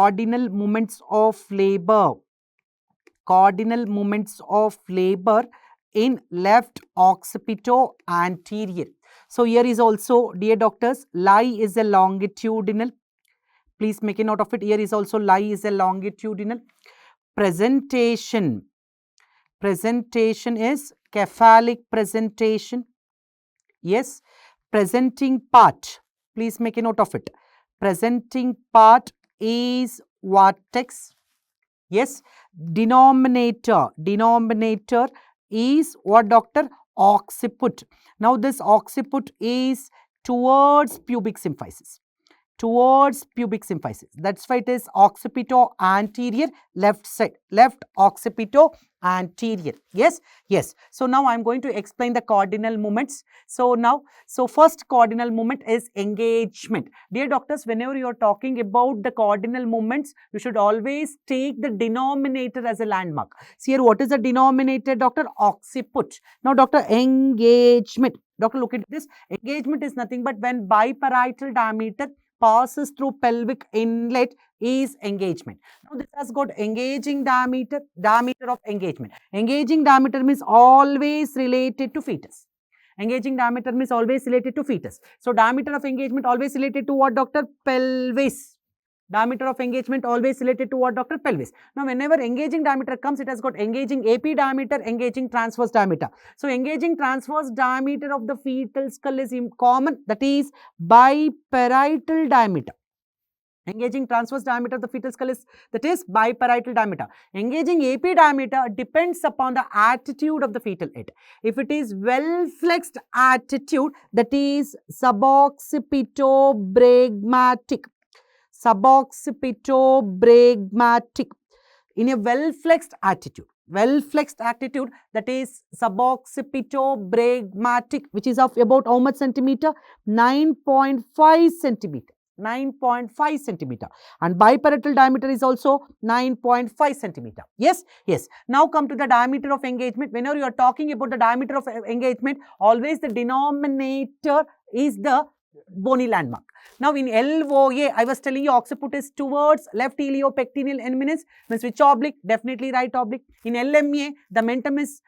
cardinal moments of labor. Cardinal moments of labor in left occipital anterior. So here is also, dear doctors, lie is a longitudinal. Please make a note of it. Here is also lie is a longitudinal. Presentation. Presentation is cephalic presentation. Yes. Presenting part. Please make a note of it. Presenting part is vertex. Yes. Denominator. Denominator is what, doctor? Occiput. Now this occiput is towards pubic symphysis. Towards pubic symphysis. That's why it is occipito anterior, left side, left occipito anterior. Yes, yes. So now I am going to explain the cardinal movements. So first cardinal movement is engagement. Dear doctors, whenever you are talking about the cardinal movements, you should always take the denominator as a landmark. See here, what is the denominator, doctor? Occiput. Now, doctor, engagement. Doctor, look at this. Engagement is nothing but when biparietal diameter passes through pelvic inlet is engagement. Now this has got engaging diameter, diameter of engagement. Engaging diameter means always related to fetus. Engaging diameter means always related to fetus. So diameter of engagement always related to what, doctor? Pelvis. Diameter of engagement always related to what, doctor? Pelvis. Now whenever engaging diameter comes, it has got engaging AP diameter, engaging transverse diameter. So engaging transverse diameter of the fetal skull is common, that is biparietal diameter. Engaging transverse diameter of the fetal skull is, that is biparietal diameter. Engaging AP diameter depends upon the attitude of the fetal head. If it is well flexed attitude, that is suboccipito-brachmatic. Suboccipito-brachmatic. In a well flexed attitude, that is suboccipito-brachmatic, which is of about how much centimeter? 9.5 centimeter. 9.5 centimeter, and biparietal diameter is also 9.5 centimeter. Yes, yes. Now come to the diameter of engagement. Whenever you are talking about the diameter of engagement, always the denominator is the bony landmark. Now in LOA, I was telling you occiput is towards left iliopectineal eminence, means which oblique? Definitely right oblique. In LMA, the mentum is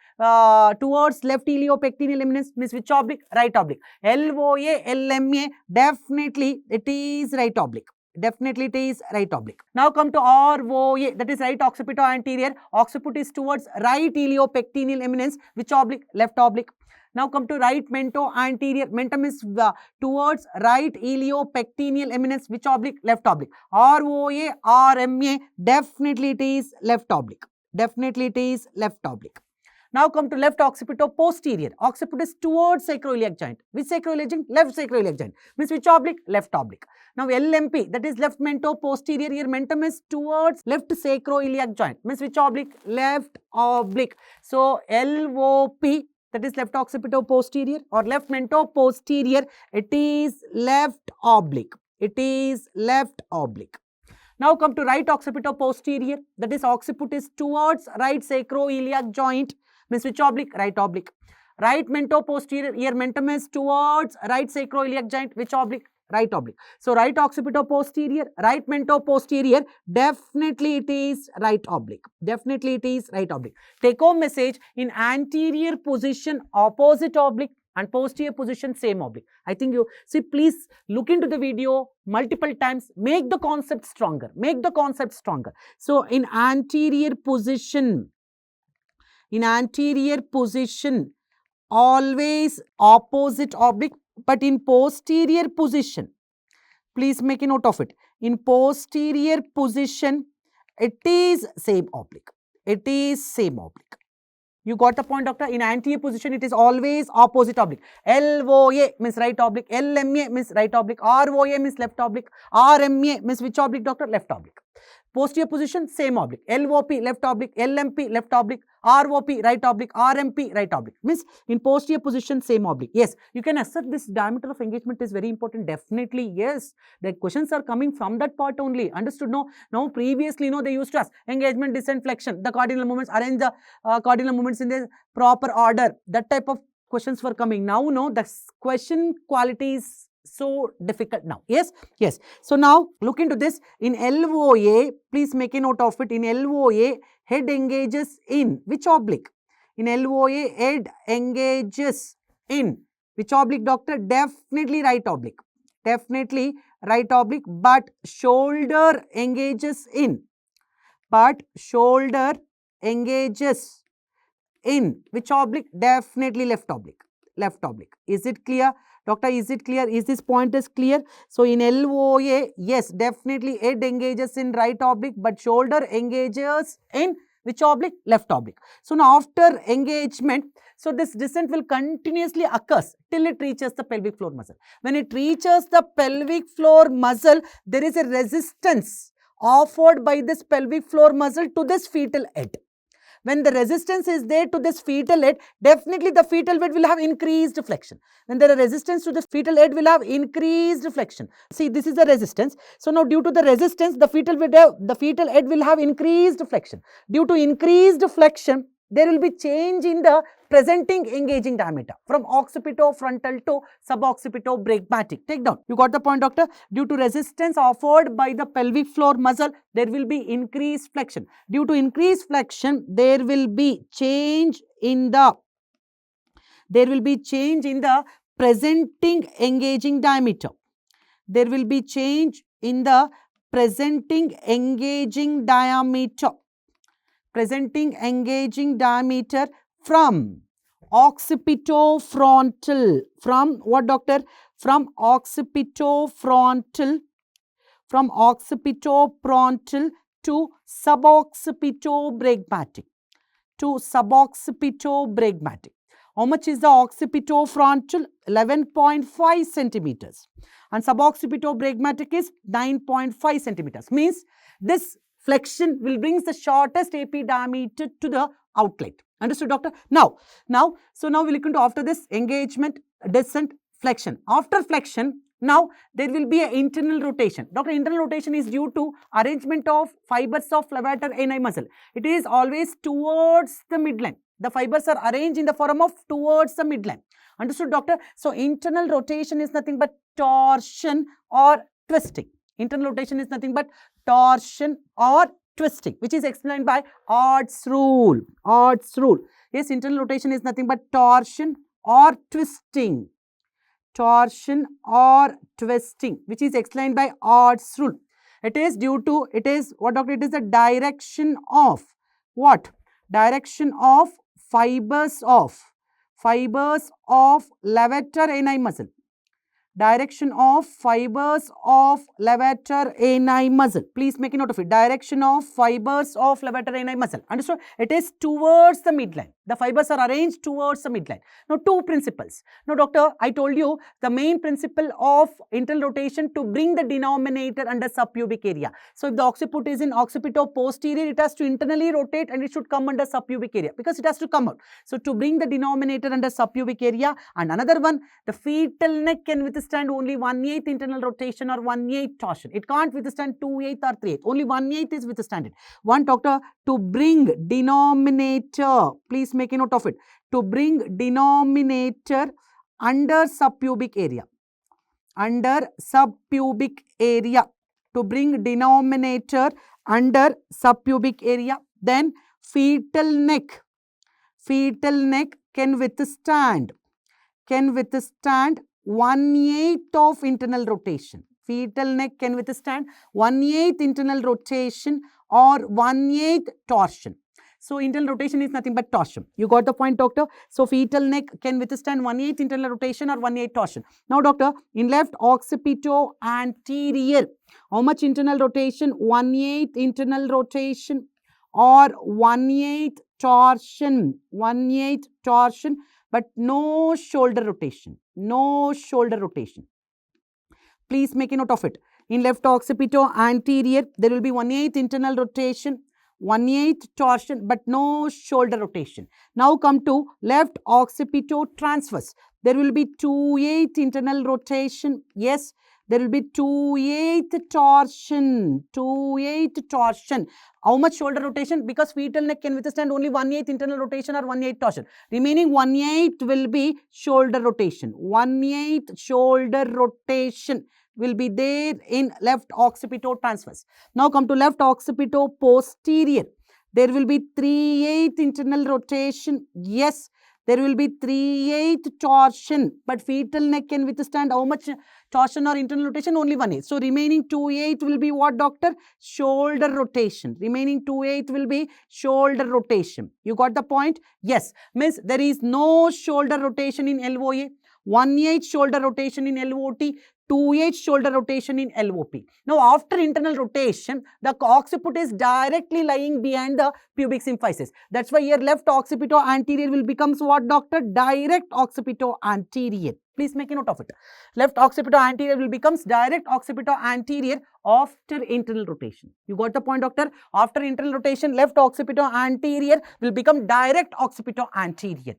towards left iliopectineal eminence, means which oblique? Right oblique. LOA, LMA, definitely it is right oblique. Definitely it is right oblique. Now come to ROA, that is right occipito anterior. Occiput is towards right iliopectineal eminence, which oblique? Left oblique. Now come to right mento anterior. Mentum is towards right iliopectineal eminence, which oblique? Left oblique. ROA, RMA, definitely it is left oblique. Definitely it is left oblique. Now come to left occipito posterior. Occiput is towards sacroiliac joint. Which sacroiliac joint? Left sacroiliac joint. Means which oblique? Left oblique. Now LMP, that is left mento posterior. Here mentum is towards left sacroiliac joint. Means which oblique? Left oblique. So LOP, that is left occipito posterior or left mento posterior, it is left oblique. It is left oblique. Now come to right occipito posterior, that is occiput is towards right sacroiliac joint, means which oblique? Right oblique. Right mento posterior, here mentum is towards right sacroiliac joint, which oblique? Right oblique. So right occipito posterior, right mento posterior, definitely it is right oblique. Definitely it is right oblique. Take home message: in anterior position opposite oblique and posterior position same oblique. I think you see, please look into the video multiple times, make the concept stronger. Make the concept stronger. So in anterior position, always opposite oblique, but in posterior position, please make a note of it. In posterior position, it is same oblique. It is same oblique. You got the point, doctor? In anterior position, it is always opposite oblique. LOA means right oblique. LMA means right oblique. ROA means left oblique. RMA means which oblique, doctor? Left oblique. Posterior position, same oblique. LOP, left oblique. LMP, left oblique. ROP, right oblique. RMP, right oblique. Means in posterior position, same oblique. Yes, you can assert this diameter of engagement is very important. Definitely, yes. The questions are coming from that part only. Understood? No? Now, previously, they used to ask engagement, descent, flexion. The cardinal movements, arrange the cardinal movements in the proper order. That type of questions were coming. Now, the question quality is so difficult now. Yes, yes. So now look into this. In LOA, please make a note of it. In LOA, head engages in which oblique? In LOA, head engages in which oblique, doctor? Definitely right oblique. Definitely right oblique, but shoulder engages in. But shoulder engages in which oblique? Definitely left oblique. Left oblique. Is it clear? Doctor, is it clear? Is this point is clear? So in LOA, yes, definitely head engages in right oblique, but shoulder engages in which oblique? Left oblique. So now after engagement, so this descent will continuously occurs till it reaches the pelvic floor muscle. When it reaches the pelvic floor muscle, there is a resistance offered by this pelvic floor muscle to this fetal head. When the resistance is there to this fetal head, definitely the fetal head will have increased flexion. When there is resistance to the fetal head, will have increased flexion. See, this is the resistance. So now due to the resistance, the fetal head will have increased flexion. Due to increased flexion, there will be change in the presenting engaging diameter from occipitofrontal to suboccipitobregmatic. Take down. You got the point, doctor? Due to resistance offered by the pelvic floor muscle, there will be increased flexion. Due to increased flexion, there will be change in the presenting engaging diameter. There will be change in the presenting engaging diameter. Presenting engaging diameter from occipitofrontal. From what, doctor? From occipitofrontal. From occipitofrontal to suboccipitobregmatic. To suboccipitobregmatic. How much is the occipitofrontal? 11.5 centimeters. And suboccipitobregmatic is 9.5 centimeters. Means this flexion will bring the shortest AP diameter to the outlet. Understood, doctor? Now we look into after this engagement, descent, flexion. After flexion, now there will be an internal rotation. Doctor, internal rotation is due to arrangement of fibers of levator ani muscle. It is always towards the midline. The fibers are arranged in the form of towards the midline. Understood, doctor? So internal rotation is nothing but torsion or twisting. Internal rotation is nothing but torsion or twisting, which is explained by Ott's rule. Ott's rule. Yes, internal rotation is nothing but torsion or twisting. Torsion or twisting, which is explained by Ott's rule. It is due to, it is what, doctor? It is the direction of what? Direction of fibers of levator ani muscle. Direction of fibers of levator ani muscle. Please make a note of it. Direction of fibers of levator ani muscle. Understood? It is towards the midline. The fibers are arranged towards the midline. Now, two principles. Now, doctor, I told you the main principle of internal rotation to bring the denominator under subpubic area. So, if the occiput is in occipito-posterior, it has to internally rotate and it should come under subpubic area because it has to come out. So, to bring the denominator under subpubic area, and another one, the fetal neck can withstand only 1/8 internal rotation or 1/8 torsion. It can't withstand 2/8 or 3/8. Only 1/8 is withstanded. One, doctor, to bring denominator, please make a note of it, to bring denominator under subpubic area. Under subpubic area. To bring denominator under subpubic area, then fetal neck can withstand 1/8 of internal rotation. Fetal neck can withstand 1/8 internal rotation or 1/8 torsion. So, internal rotation is nothing but torsion. You got the point, doctor? So, fetal neck can withstand 1/8 internal rotation or 1/8 torsion. Now, doctor, in left occipito anterior, how much internal rotation? 1/8 internal rotation or 1/8 torsion. 1/8 torsion, but no shoulder rotation. No shoulder rotation. Please make a note of it. In left occipito anterior, there will be 1/8 internal rotation, 1/8 torsion, but no shoulder rotation. Now come to left occipito transverse. There will be 2/8 internal rotation. Yes, there will be 2/8 torsion. 2/8 torsion. How much shoulder rotation? Because fetal neck can withstand only 1/8 internal rotation or 1/8 torsion. Remaining 1/8 will be shoulder rotation. 1/8 shoulder rotation will be there in left occipital transverse. Now come to left occipital posterior. There will be 3/8 internal rotation. Yes, there will be 3/8 torsion. But fetal neck can withstand how much torsion or internal rotation? Only 1/8. So remaining 2/8 will be what, doctor? Shoulder rotation. Remaining 2/8 will be shoulder rotation. You got the point? Yes. Means there is no shoulder rotation in LOA. 1/8 shoulder rotation in LOT. 2/8 shoulder rotation in LOP. Now, after internal rotation, the occiput is directly lying behind the pubic symphysis. That's why here left occipital anterior will becomes what, doctor? Direct occipital anterior. Please make a note of it. Left occipital anterior will becomes direct occipital anterior after internal rotation. You got the point, doctor? After internal rotation, left occipital anterior will become direct occipital anterior.